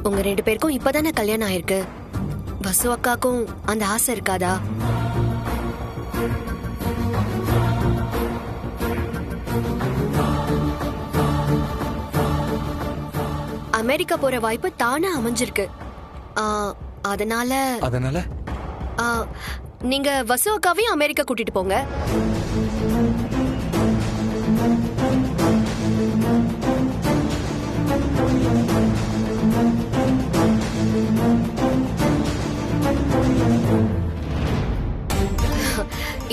உங்க 2 பேருக்கும் இப்பதானே கல்யாணம் ஆயிருக்கு. வசு அக்காக்கும் அந்த ஆசை இருக்காதா? அமெரிக்கா போற வாய்ப்பு தானே அமைஞ்சிருக்கு. அதனால நீங்க வசு அக்காவையும் அமெரிக்கா கூட்டிட்டு போங்க.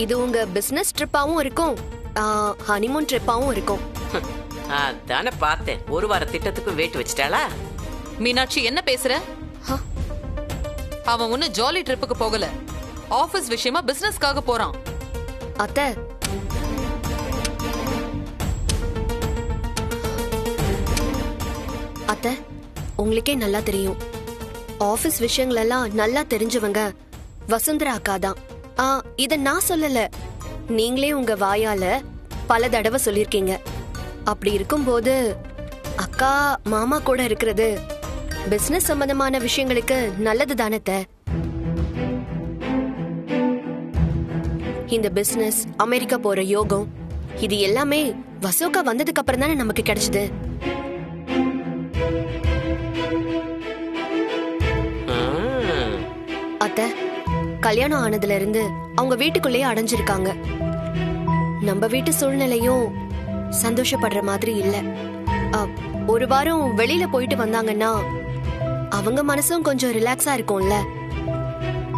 இது உங்க பிசினஸ் ட்ரிப்பாவும் இருக்கும், ஹனிமூன் ட்ரிப்பாவும் இருக்கும். அதானே பார்த்தேன். ஒரு வார திட்டத்துக்கு வெயிட் வச்சிட்டாளா? மீனாட்சி என்ன பேசுற? அவன் ஒண்ணு ஜாலி ட்ரிப்புக்கு போகல, ஆபீஸ் விஷயமா பிசினஸ்க்காக போறான். அத்தை, அத்தை உங்களுக்கே நல்லா தெரியும், ஆபீஸ் விஷயங்கள் எல்லாம் நல்லா தெரிஞ்சவங்க வசுந்தரா அக்கா தான். இத நான் சொல்லல, நீங்களே உங்க வாயால பல தடவை சொல்லிருக்கீங்க. அப்படி இருக்கும்போது அக்கா மாமா கூட இருக்கிறது பிசினஸ் சம்பந்தமான விஷயங்களுக்கு நல்லது தானே. இந்த பிசினஸ், அமெரிக்கா போற யோகம், இது எல்லாமே வசோக்கா வந்ததுக்கு அப்புறம் தானே நமக்கு கிடைச்சது. அத்தை, கல்யாணம் ஆனதுல இருந்து அவங்க வீட்டுக்குள்ளேயே அடைஞ்சிருக்காங்க. நம்ம வீட்டு சூழ்நிலையும் சந்தோஷப்படுற மாதிரி இல்ல. ஒரு வாரம் வெளியில போயிட்டு வந்தாங்கன்னா அவங்க மனசும் கொஞ்சம் ரிலாக்ஸா இருக்கும்ல.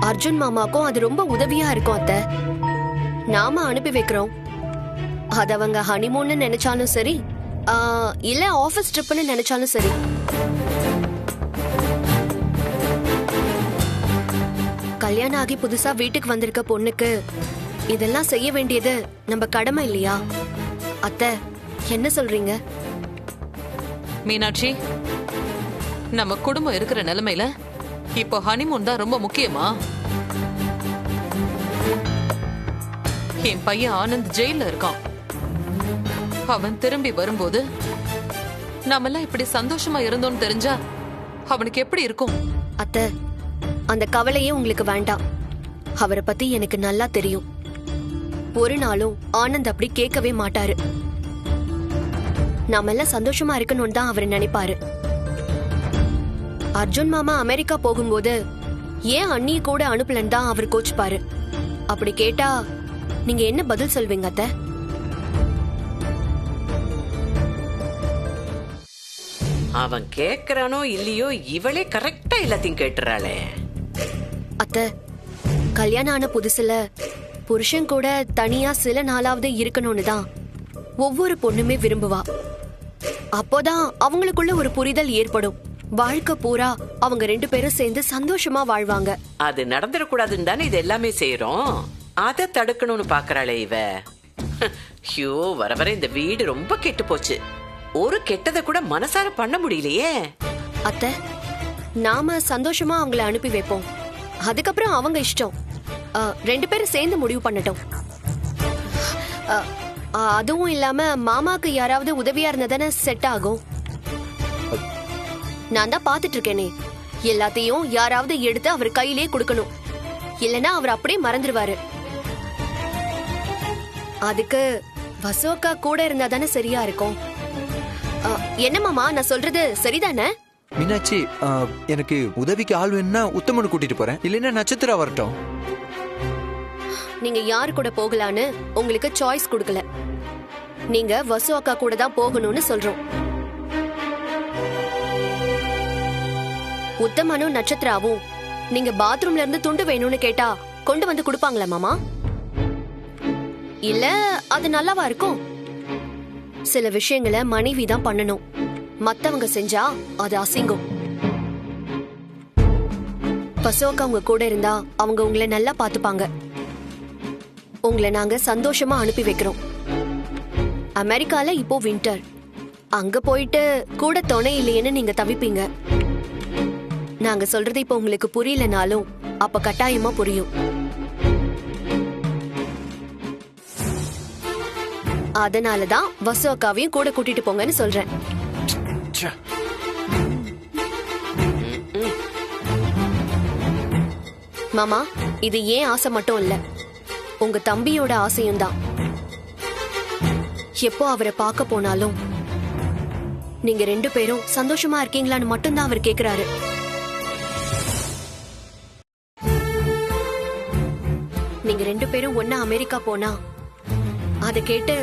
அர்ஜுன் மாமாக்கும் அது ரொம்ப உதவியா இருக்கும். அத்தை, நாம அனுப்பி வைக்கிறோம். அது அவங்க ஹனிமூன்னு நினைச்சாலும் சரி, இல்ல ஆபீஸ் ட்ரிப்னு நினைச்சாலும் சரி. கல்யாணம் ஆகி புதுசா வீட்டுக்கு வந்திருக்க பொண்ணுக்கு இதெல்லாம் செய்ய வேண்டியது நம்ம கடமை இல்லையா? அத்தை, என்ன சொல்றீங்க? மீனாட்சி, நம்ம குடும்பம் இருக்கிற நிலைமையில இப்போ ஹனிமூன் தான் ரொம்ப முக்கியமா? என் பையன் ஆனந்த் ஜெயில இருக்கான். அவன் திரும்பி வரும்போது நாமெல்லாம் இப்படி சந்தோஷமா இருந்தோம்னு தெரிஞ்சா அவனுக்கு எப்படி இருக்கும்? அத்தை, அந்த கவலையே உங்களுக்கு வேண்டாம். அவரை பத்தி எனக்கு நல்லா தெரியும். ஒரு நாளும் ஆனந்த் அப்படி கேட்கவே மாட்டாரு. நாம எல்லாம் சந்தோஷமா இருக்கணும்னு தான் அவர் நினைப்பாரு. அர்ஜுன் மாமா அமெரிக்கா போகும்போது ஏன் அண்ணிய கூட அனுப்பலன்னு தான் அவர் கோச்சுப்பாரு. அப்படி கேட்டா நீங்க என்ன பதில் சொல்வீங்க அத்தை? அவன் கேக்குறானோ இல்லையோ, இவளே கரெக்டா எல்லாத்தையும் கேட்டுறாளே. அத்தை, கல்யாணம் ஆன புதுசுல புருஷன் கூட தனியா சில நாளாவது இருக்கணும்னு தான் ஒவ்வொரு பொண்ணுமே விரும்புவா. அப்போதான் அவங்களுக்குள்ள ஒரு புரிதல் ஏற்படும். வாழ்க்கை பூரா அவங்க 2 பேரும் சேர்ந்து சந்தோஷமா வாழ்வாங்க. அது நடந்துடக்கூடாதுன்னு தானே இது எல்லாமே செய்யறோம். அதை தடுக்கணும்னு பாக்குறாளே இவ. ஐயோ, வர வர இந்த வீடு ரொம்ப கெட்டு போச்சு. ஒரு கெட்டதை கூட மனசார பண்ண முடியலையே. அத்தை, நாம சந்தோஷமா அவங்கள அனுப்பி வைப்போம். அதுக்கப்புறம் அவங்க இஷ்டம். 2 பேரும் சேர்ந்து முடிவு பண்ணட்டும். அதுவும் இல்லாம மாமாக்கு யாராவது உதவியா இருந்தா செட் ஆகும். நான் தான் பாத்துட்டு இருக்கேனே, எல்லாத்தையும் யாராவது எடுத்து அவர் கையிலே கொடுக்கணும். இல்லனா அவர் அப்படியே மறந்துடுவாரு. அதுக்கு வசோக்கா கூட இருந்தா தானே சரியா இருக்கும். என்ன மாமா, நான் சொல்றது சரிதானே? மீனாட்சி, எனக்கு உதவிக்கு ஆள் வேணும்னா உத்தமனு கூட்டிட்டு போறேன், இல்லைன்னா நட்சத்திரா வரட்டும். நீங்க யாரு கூட போகலான்னு உங்களுக்கு சாய்ஸ் கொடுக்கல. நீங்க வசு அக்கா கூட தான் போகணும்னு சொல்றோம். உத்தமனும் நட்சத்திராவும் நீங்க பாத்ரூம்ல இருந்து துண்டு வேணும்னு கேட்டா கொண்டு வந்து கொடுப்பாங்களா மாமா? இல்ல அது நல்லாவா இருக்கும்? சில விஷயங்களை மனைவி தான் பண்ணணும். மத்தவங்க செஞ்சா அது அசிங்கம். பசுவக்கா உங்க கூட இருந்தா அவங்க உங்களை நல்லா பாத்துப்பாங்க. உங்களை நாங்க சந்தோஷமா அனுப்பி வைக்கிறோம். அமெரிக்கால இப்போ வின்டர். அங்க போயிட்டு கூட துணை இல்லையேன்னு நீங்க தவிப்பீங்க. நாங்க சொல்றது இப்போ உங்களுக்கு புரியலனாலும் அப்ப கட்டாயமா புரியும். அதனாலதான் வசு அக்காவையும் கூட கூட்டிட்டு போங்கன்னு சொல்றேன். மாமா, இது ஏன் ஆசை மட்டும் இல்ல, உங்க தம்பியோட ஆசையும் தான். எப்போ அவரை பார்க்க போனாலும் நீங்க 2 பேரும் சந்தோஷமா இருக்கீங்களான்னு மட்டும்தான் அவர் கேக்குறாரு. நீங்க 2 பேரும் ஒன்னா அமெரிக்கா போனா அதை கேட்டு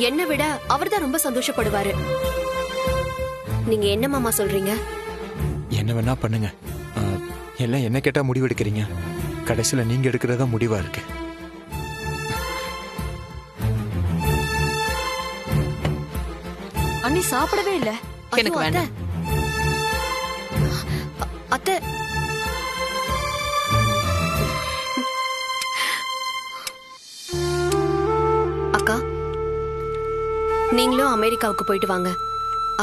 என்னை விட அவர்தான் ரொம்ப சந்தோஷப்படுவாரு. நீங்க என்ன மாமா சொல்றீங்க? என்ன வேணா பண்ணுங்க. எல்லாம் என்ன கேட்டா முடிவு எடுக்கிறீங்க. கடைசியில நீங்க எடுக்கிறதா முடிவா இருக்கு. அண்ணி சாப்பிடவே இல்ல. எனக்கு வேண்டாம். அத்தை, அக்கா, நீங்களும் அமெரிக்காவுக்கு போயிட்டு வாங்க.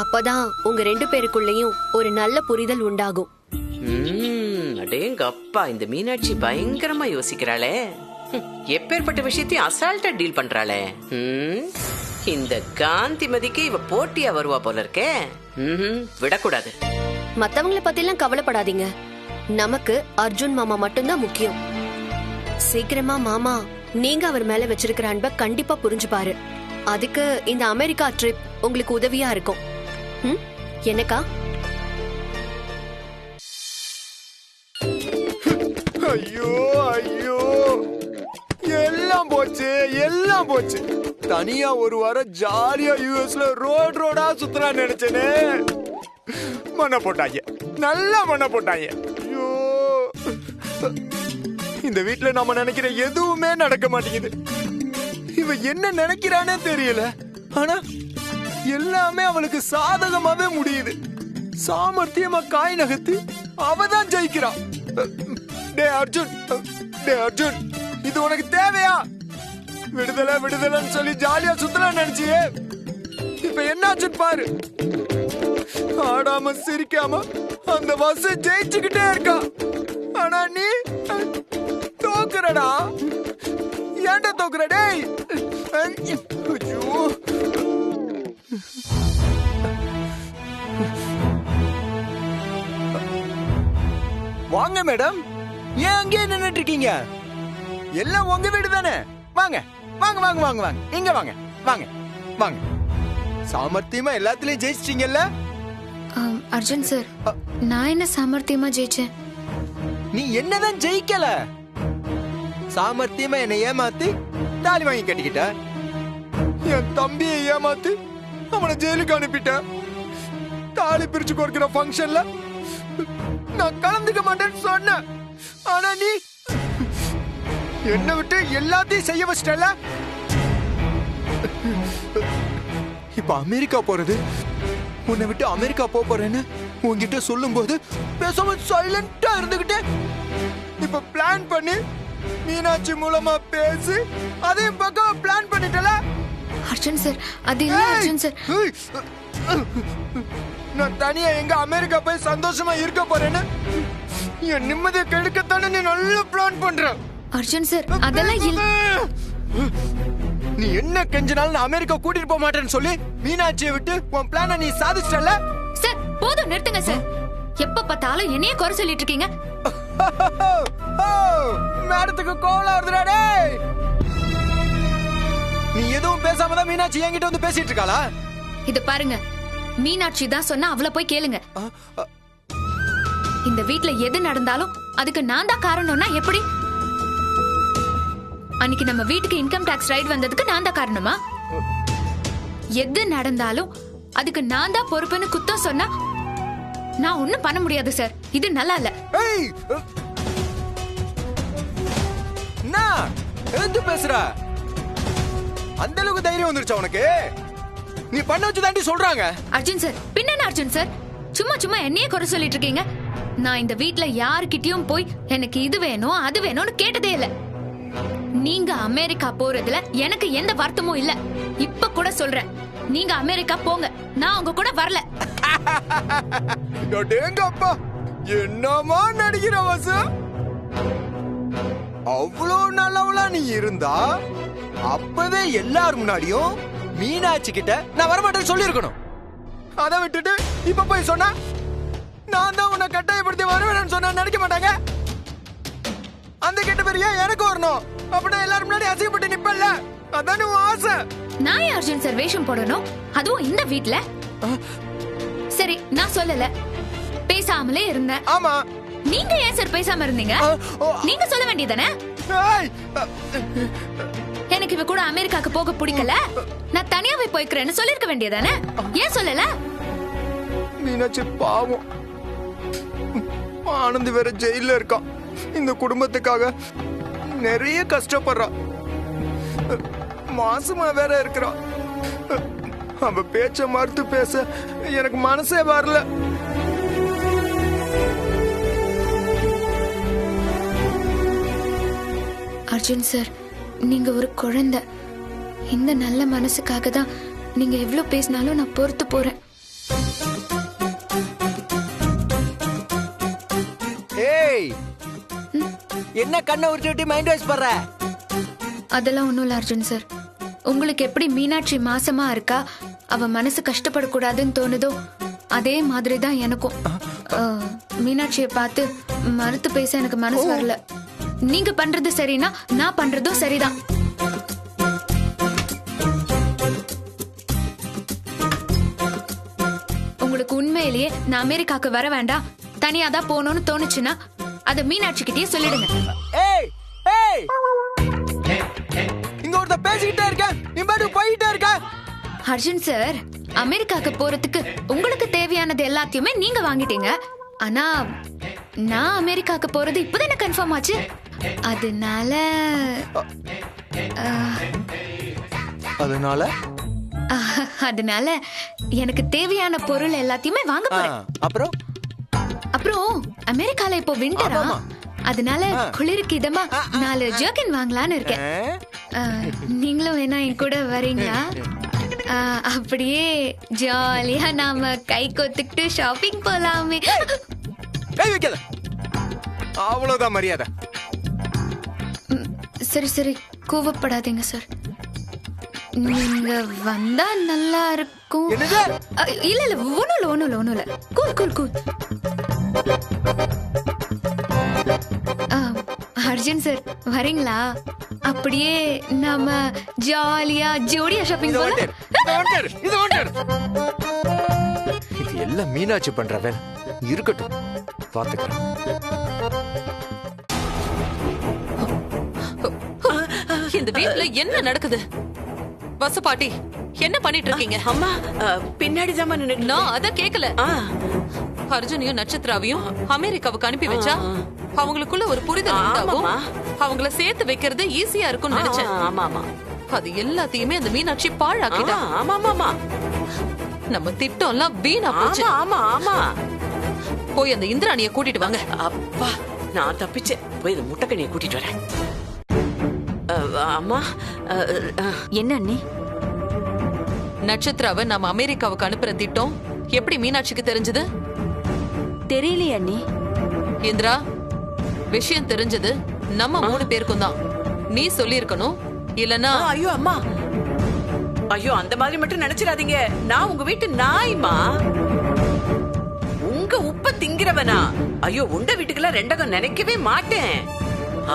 அப்பதான் உங்க 2 பேருக்குள்ளேயும் ஒரு நல்ல புரிதல் உண்டாகும். அடேங்க அப்பா, இந்த மீனாட்சி பயங்கரமா யோசிக்கிறாளே. எப்பேற்பட்ட விஷயத்தையும் அசால்ட்டா டீல் பண்றாளே. இந்த காந்திமதிக்கு இவ போட்டியா வருவா போல இருக்கே. விடக்கூடாது. மத்தவங்கள பத்தி எல்லாம் கவலைப்படாதீங்க. நமக்கு அர்ஜுன் மாமா மட்டும்தான் முக்கியம். சீக்கிரமா மாமா நீங்க அவர் மேல வச்சிருக்கிற அன்பை கண்டிப்பா புரிஞ்சுப்பாரு. அதுக்கு இந்த அமெரிக்கா ட்ரிப் உங்களுக்கு உதவியா இருக்கும். என்னக்கா? ஐயோ ஐயோ, எல்லாம் போச்சு, எல்லாம் போச்சு. தனியா ஒரு வாரம் ஜாலியா யூஎஸ்ல ரோடா சுத்தலாம் நினைச்சேனே. மண்ண போட்டாங்க, நல்லா மண்ண போட்டாங்க. ஐயோ, இந்த வீட்டுல நாம நினைக்கிற எதுவுமே நடக்க மாட்டேங்குது. இவ என்ன நினைக்கிறானே தெரியல. ஆனா எல்லாமே அவளுக்கு சாதகமாவே முடியுது. சாமர்த்தியமா காய் நகர்த்தி அவதான் ஜெயிக்கிறான். டே அர்ஜுன், டே அர்ஜுன், இது உனக்கு தேவையா? விடுதலை விடுதலைன்னு சொல்லி ஜாலியா சுத்தலாம் நினைச்சியே, இப்ப என்னாச்சுன்னு பாரு. ஆடாம சிரிக்காம அந்த பஸ் ஜெயிச்சுக்கிட்டே இருக்கா. ஆனா நீ தோக்குறடா. ஏன்டா தோக்குற? டேய், ஐயோ, வாங்க மேடம், ஏன் அங்கேயே நின்னுட்டு இருக்கீங்க? எல்லாம் உங்க வீடு தானே. வாங்க வாங்க வாங்க வாங்க வாங்க, இங்க வாங்க வாங்க வாங்க. சாமர்த்தியமா எல்லாத்துலயும் ஜெயிச்சிட்டீங்கல்ல? அர்ஜுன் சார், நான் என்ன சாமர்த்தியமா ஜெயிச்சேன்? நீ என்னதான் ஜெயிக்கல. சாமர்த்தியமா என்னை ஏமாத்தி தாலி வாங்கி கட்டிக்கிட்ட. என் தம்பியை ஏமாத்தி அவனை ஜெயிலுக்கு அனுப்பிட்ட. தாலி பிரிச்சு கொடுக்கிற ஃபங்க்ஷன்ல நான் கலந்துக்க மாட்டேன்னு சொன்னேன். ஆனா நீ என்ன விட்டு எல்லாத்தையும் செய்ய வச்சிட்டல. இப்ப அமெரிக்கா போறது, உன்னை விட்டு அமெரிக்கா போறேன்னு உன்கிட்ட சொல்லும் போது பேசாம சைலண்டா இருந்துகிட்டே, இப்ப பிளான் பண்ணி மீனாட்சி மூலமா பேசி அதையும் பக்கம் பிளான் பண்ணிட்டல. அர்ஜுன் சார், அது இல்ல அர்ஜுன் சார். நான் தனியா எங்க அமெரிக்கா போய் சந்தோஷமா இருக்க போறேன்னு என் நிம்மதியை கெடுக்கத்தானே நீ நல்லா பிளான் பண்ற. அர்ஜுன் சார், அதெல்லாம் இல்ல. நீ என்ன கெஞ்சினாலும் நான் அமெரிக்கா கூட்டிட்டு போக மாட்டேன்னு சொல்லி மீனாட்சியை விட்டு உன் பிளான நீ சாதிச்சிட்டல. சார் போதும், நிறுத்துங்க சார். எப்ப பார்த்தாலும் என்னையே குறை சொல்லிட்டு இருக்கீங்க. மேடத்துக்கு கோவம் வருதுடா. டேய், நீ எதுவும் பேசாம தான் மீனாட்சி என்கிட்ட வந்து பேசிட்டு இருக்காளா? இது பாருங்க, மீனாட்சி தான் சொன்னா அவளை போய் கேளுங்க. இந்த வீட்ல எது நடந்தாலும் அதுக்கு நான் தான் காரணம்னா எப்படி? அன்னைக்கு நம்ம வீட்டுக்கு இன்கம் டாக்ஸ் ரைட் வந்ததுக்கு நான் தான் காரணமா? எது நடந்தாலும் அதுக்கு நான் தான் பொறுப்புன்னு குத்தம் சொன்னா நான் ஒண்ணும் பண்ண முடியாது சார். இது நல்லா இல்ல. எது பேசுற? அந்த அளவுக்கு தைரியம் வந்துருச்சா உனக்கு? நீ பண்ண வச்சு தாண்டி சொல்றாங்க. அர்ஜுன் சார், பின்ன அர்ஜுன் சார், சும்மா சும்மா என்னையே குறை சொல்லிட்டு இருக்கீங்க. நான் இந்த வீட்ல யாருக்கிட்டயும் போய் எனக்கு இது வேணும் அது வேணும்னு கேட்டதே இல்ல. நீங்க அமெரிக்கா போறதுல எனக்கு எந்த வருத்தமும் இல்ல. இப்ப கூட சொல்றேன், நீங்க அமெரிக்கா போங்க, நான் உங்க கூட வரல. அப்பா, என்னமா நடிக்கிற வாசு? அவ்வளவு நல்லவளா நீ இருந்தா அப்பவே எல்லாரும் முன்னாடியும் மீனாட்சி கிட்ட நான் வரமாட்டேன்னு சொல்லி இருக்கணும். அதை விட்டுட்டு இப்ப போய் சொன்னா நான் தான் உன்னை கட்டாயப்படுத்தி வருவேன்னு சொன்னா நடிக்க மாட்டாங்க. அந்த கெட்ட பேர் ஏன் எனக்கு வரணும்? அப்படின்னா எல்லாரும் முன்னாடி அசிங்கப்பட்டு நிப்பல்ல, அதானே உன் ஆசை. நான் ஏன் அர்ஜுன் சார் வேஷம் போடணும், அதுவும் இந்த வீட்ல? சரி நான் சொல்லல, பேசாமலே இருந்தேன். ஆமா. நீங்க ஏன் சார் பேசாம இருந்தீங்க? ஓ. நீங்க சொல்ல வேண்டியதானே, ஏய், எனக்கு இவ கூட அமெரிக்காக்கு போக பிடிக்கல, நான் தனியாவே போய்க்கிறேன்னு சொல்லிருக்க வேண்டியதானே? ஏன் சொல்லல? மீனாட்சி பாவம், ஆனந்த் வேற ஜெயில இருக்கான். இந்த குடும்பத்துக்காக நிறைய கஷ்டப்படுறான். மாசமா வேற இருக்கிறான். அவ பேச்ச மறுத்து பேச எனக்கு மனசே வரல. அர்ஜுன் சார், நீங்க ஒரு குழந்தை. இந்த நல்ல மனசுக்காக தான் நீங்க எவ்வளவு பேசினாலும் நான் பொறுத்து போறேன். ஏய், என்ன கண்ணை உருட்டி விட்டு மைண்ட் வாஷ் பண்ற? அதெல்லாம் ஒண்ணும் இல்ல அர்ஜுன் சார். உங்களுக்கு எப்படி மீனாட்சி மாசமா இருக்கா, அவ மனசு கஷ்டப்படக்கூடாதுன்னு தோணுதோ அதே மாதிரி தான் எனக்கும். மீனாட்சியை பார்த்து மறுத்து பேச எனக்கு மனசு வரல. நீங்க பண்றது சரினா நான் பண்றதும் சரிதான். உங்களுக்கு உண்மையிலேயே நான் அமெரிக்காக்கு வர வேண்டாம், தனியா தான் போகணும்னு தோணுச்சுன்னா அதை மீனாட்சி கிட்டயே சொல்லிடுங்க. ஏய் ஏய், இங்க ஒருத்த பேசிக்கிட்டே இருக்க, நீ பாட்டு போயிட்டே இருக்க. அர்ஜுன் சார், அமெரிக்காக்கு போறதுக்கு உங்களுக்கு தேவையானது எல்லாத்தையுமே நீங்க வாங்கிட்டீங்க. ஆனா நான் அமெரிக்காக்கு போறது இப்பதானே கன்ஃபார்ம் ஆச்சு. அதனால எனக்கு தேவையான பொருள் எல்லாத்தையுமே வாங்க போறேன். அப்புறம் அமெரிக்கால இப்போ விண்டரா, அதனால குளிருக்கு இதமா 4 ஜர்க்கின் வாங்கலான்னு இருக்கேன். நீங்களும் வேணா என் கூட வரீங்களா? அப்படியே ஜாலியா நாம கை கொத்துக்கிட்டு ஷாப்பிங் போலாமே. கை வைக்காத, அவ்வளவுதான் மரியாதை. சரி சரி, கோவப்படாதீங்க சார். நீங்க வந்தா நல்லா இருக்கும். இல்ல இல்ல, ஒண்ணும் இல்ல. Cool cool cool. Arjun sir வரீங்களா? அப்படியே நாம ஜாலியா ஜோடியா ஷாப்பிங் போலாம். இது எல்லாம் மீனாட்சி பண்ற வேலை. இருக்கட்டும், பாத்துக்கிறேன். இந்த வீட்ல என்ன நடக்குது? பசு பாட்டி, என்ன பண்ணிட்டு இருக்கீங்க? அம்மா பின்னாடிதான் நின்னு. நான் அத கேக்கல. அர்ஜுனையும் நட்சத்திராவையும் அமெரிக்காவுக்கு அனுப்பி வச்சா அவங்களுக்குள்ள ஒரு புரிதல் உண்டாகும், அவங்கள சேர்த்து வைக்கிறது ஈஸியா இருக்கும்னு நினைச்சேன். ஆமா ஆமா, அது எல்லாத்தையுமே அந்த மீனாட்சி பாழாக்கிட்டா. ஆமா ஆமா, நம்ம திட்டம் எல்லாம் வீணா போச்சு. ஆமா ஆமா. போய் அந்த இந்திராணிய கூட்டிட்டு வாங்க. அப்பா, நான் தப்பிச்சேன். போய் இந்த முட்டைக்கண்ணியை கூட்டிட்டு வரேன். அம்மா, என்ன அண்ணி? நட்சத்திராவை நம்ம அமெரிக்காவுக்கு அனுப்புற திட்டம் எப்படி மீனாட்சிக்கு தெரிஞ்சது? தெரியலையே அண்ணி. இந்திரா, விஷயம் தெரிஞ்சது நம்ம 3 பேருக்கும் தான். நீ சொல்லி இருக்கணும், இல்லனா. ஐயோ அம்மா, ஐயோ அந்த மாதிரி மட்டும் நினைச்சிடாதீங்க. நான் உங்க வீட்டு நாய்மா, உங்க உப்ப திங்கிறவனா? ஐயோ, உண்ட வீட்டுக்கெல்லாம் ரெண்டகம் நினைக்கவே மாட்டேன்.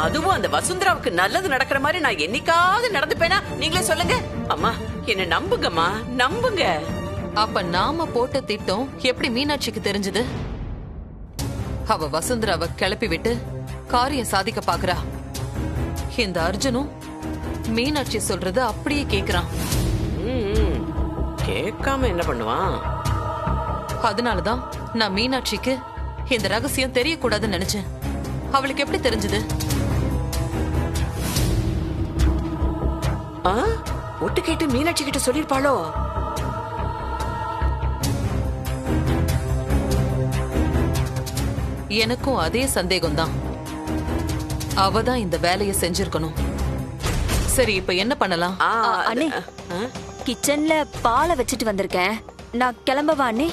அதுவும் அந்த வசுந்தராவுக்கு நல்லது நடக்கிற மாதிரி நான் என்னைக்காவது நடந்துப்பேனா? நீங்களே சொல்லுங்க. அம்மா, என்ன நம்புங்கம்மா, நம்புங்க. அப்ப நாம போட்ட திட்டம் எப்படி மீனாட்சிக்கு தெரிஞ்சது? அவ வசுந்தராவை கிளப்பி விட்டு காரியம் சாதிக்க பாக்குறா. இந்த அர்ஜுனும் மீனாட்சி சொல்றது அப்படியே கேக்குறான். கேட்காம என்ன பண்ணுவான்? அதனாலதான் நான் மீனாட்சிக்கு இந்த ரகசியம் தெரியக்கூடாதுன்னு நினைச்சேன். அவளுக்கு எப்படி தெரிஞ்சது? ஒட்டு கேட்டு மீனாட்சி கிட்ட சொல்லிருப்பாளோ? எனக்கும் அதே சந்தேகம்தான். அவதான் இந்த வேலையை செஞ்சிருக்கணும். சரி, இப்ப என்ன பண்ணலாம்? அண்ணே, கிச்சன்ல பாலை வச்சிட்டு வந்திருக்கேன். நான் கிளம்பவா அண்ணே?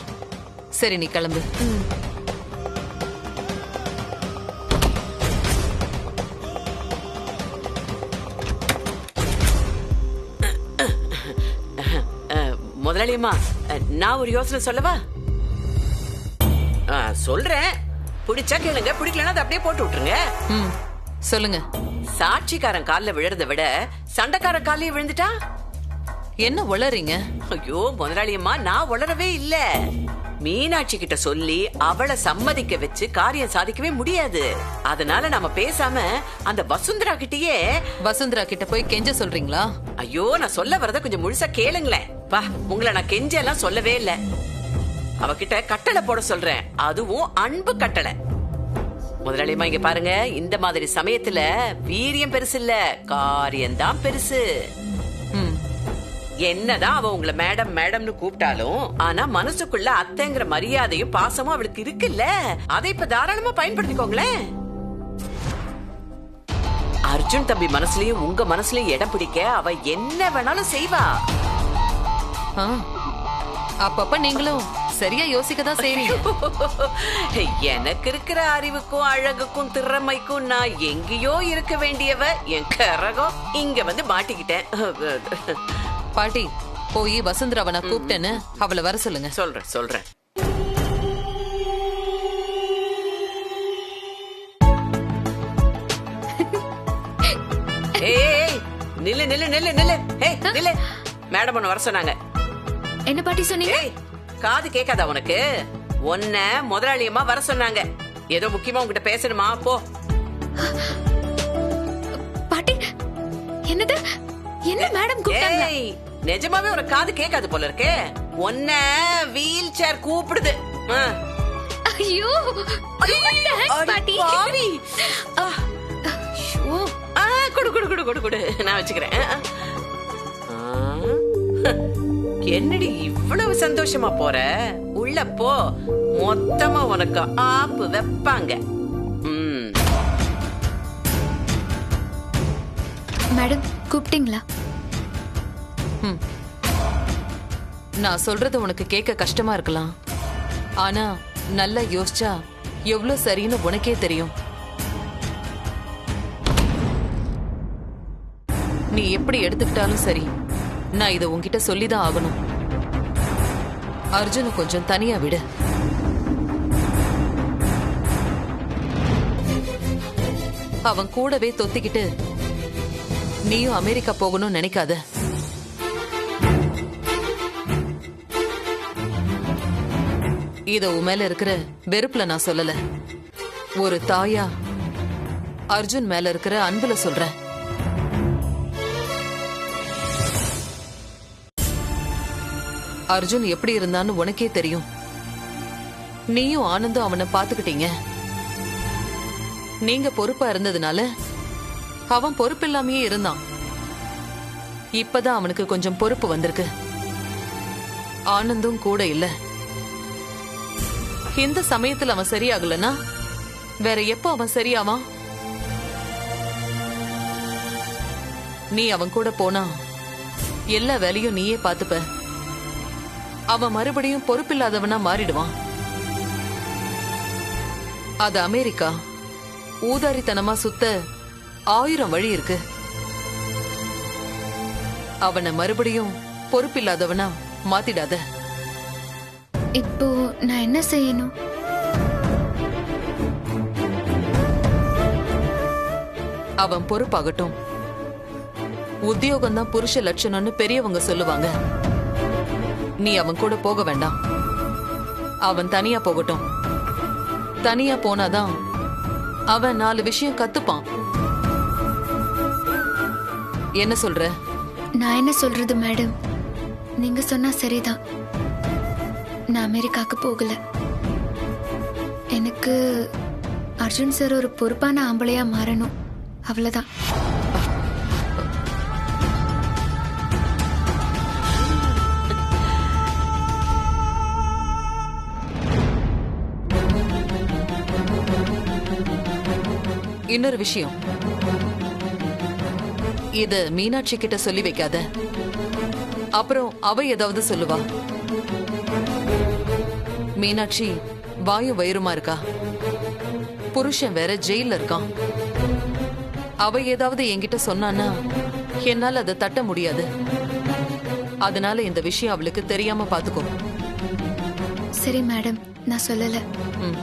சரி, நீ கிளம்பு. முதலாளியம்மா, நான் ஒரு யோசனை சொல்லவா? சொல்றேன், பிடிச்சா கேளுங்க, பிடிக்கலன்னா அதை அப்படியே போட்டு விட்டுருங்க. சொல்லுங்க. சாட்சிக்காரன் கால்ல விழுறத விட சண்டைக்காரன் காலையே விழுந்துட்டா? என்ன உளறீங்க? ஐயோ முதலாளியம்மா, நான் உளரவே இல்ல. மீனாட்சி கிட்ட சொல்லி அவளை சம்மதிக்க வச்சு காரியம் சாதிக்கவே முடியாது. அதனால நாம பேசாம அந்த வசுந்தரா கிட்டயே. வசுந்தரா கிட்ட போய் கெஞ்ச சொல்றீங்களா? ஐயோ, நான் சொல்ல வரத கொஞ்சம் முழுசா கேளுங்களேன். பா, உங்களை நான் கெஞ்செல்லாம் சொல்லவே இல்ல. அவகிட்ட கட்டளை போட சொல்றேன், அதுவும் அன்பு கட்டளை. முதலாளியம்மா இங்க பாருங்க, இந்த மாதிரி சமயத்துல வீரியம் பெருசு இல்ல, காரியம்தான் பெருசு. என்னதான் அவ உங்களை மேடம் மேடம்னு கூப்பிட்டாலும், ஆனா மனசுக்குள்ள அத்தைங்கிற மரியாதையும் பாசமும் அவளுக்கு இருக்குல்ல, அதை இப்ப தாராளமா பயன்படுத்திக்கோங்களேன். அர்ஜுன் தம்பி மனசுலயும் உங்க மனசுலயும் இடம் பிடிக்க அவ என்ன வேணாலும் செய்வா. அப்பப்ப நீங்களும் சரியா யோசிக்கதான் செய்வீங்க. எனக்கு இருக்கிற அறிவுக்கும் அழகுக்கும் திறமைக்கும் நான் எங்கேயோ இருக்க வேண்டியவ, என் கரகம் இங்க வந்து மாட்டிக்கிட்டேன். பாட்டி, போய் வசுந்தராவனை கூப்பிட்டேன்னு அவளை வர சொல்லுங்க. சொல்றேன். ஏய், நில்லு. ஏய், நில்லு. மேடம் ஒன்னு வர சொன்னாங்க. என்ன பாட்டி சொன்னீங்க? ஏய், காது கேட்காதா உனக்கு? ஒன்ன முதலாளியம்மா வர சொன்னாங்க. ஏதோ முக்கியமா உங்ககிட்ட பேசணுமா? போ. பாட்டி, என்னது? என்ன மேடம் கூப்பிட்டாங்க? ஏய், நிஜமாவே உனக்கு காது கேட்காது போல இருக்கே. ஒன்ன வீல் சேர் கூப்பிடுது. ஐயோ, பாட்டி. பாவி. குடு, நான் வச்சுக்கிறேன். என்னடி இவ்வளவு சந்தோஷமா போற? உள்ள போ, மொத்தமா உனக்கு ஆப்பு வைப்பாங்க. மேடம் கூப்பிட்டீங்களா? நான் சொல்றது உனக்கு கேட்க கஷ்டமா இருக்கலாம், ஆனா நல்லா யோசிச்சா எவ்வளவு சரின்னு உனக்கே தெரியும். நீ எப்படி எடுத்துக்கிட்டாலும் சரி, நான் இத உன்கிட்ட சொல்லிதான் ஆகணும். அர்ஜுன கொஞ்சம் தனியா விடு. அவன் கூடவே தொத்திக்கிட்டு நீயும் அமெரிக்கா போகணும்னு நினைக்காத. இத உன் மேல இருக்கிற வெறுப்புல நான் சொல்லல, ஒரு தாயா அர்ஜுன் மேல இருக்கிற அன்புல சொல்றேன். அர்ஜுன் எப்படி இருந்தான்னு உனக்கே தெரியும். நீயும் ஆனந்தும் அவனை பாத்துக்கிட்டீங்க. நீங்க பொறுப்பா இருந்ததுனால அவன் பொறுப்பு இல்லாமயே இருந்தான். இப்பதான் அவனுக்கு கொஞ்சம் பொறுப்பு வந்திருக்கு. ஆனந்தும் கூட இல்ல. இந்த சமயத்துல அவன் சரியாகலன்னா வேற எப்போ அவன் சரியாவான்? நீ அவன் கூட போனா எல்லா வேலையும் நீயே பாத்துப்ப. அவன் மறுபடியும் பொறுப்பில்லாதவனா மாறிடுவான். அது அமெரிக்கா. ஊதாரித்தனமா சுத்த 1000 வழி இருக்கு. அவனை மறுபடியும் பொறுப்பில்லாதவனா மாத்திடாத. இப்போ நான் என்ன செய்யணும்? அவன் பொறுப்பாகட்டும். உத்தியோகம் தான் புருஷ லட்சணம்னு பெரியவங்க சொல்லுவாங்க. நீ அவன் கூட போக வேண்டாம். அவன் தனியா போகட்டும். தனியா போனாதான் அவன் 4 விஷயம் கத்துப்பான். என்ன சொல்ற? நான் என்ன சொல்றது மேடம், நீங்க சொன்னா சரிதான். நான் அமெரிக்காக்கு போகல. எனக்கு அர்ஜுன் சார் ஒரு பொறுப்பான ஆம்பளையா மாறணும், அவ்வளவுதான். இன்னொரு விஷயம், இத மீனாட்சி கிட்ட சொல்லி வைக்காத. அப்புறம் அவ ஏதாவது சொல்லுவா. மீனாட்சி வாயும் வயிறுமா இருக்கா. புருஷன் வேற ஜெயில இருக்கான். அவ ஏதாவது என்கிட்ட சொன்னான்னா என்னால அதை தட்ட முடியாது. அதனால இந்த விஷயம் அவளுக்கு தெரியாம பாத்துக்கோ. சரி மேடம், நான் சொல்லல. ம்.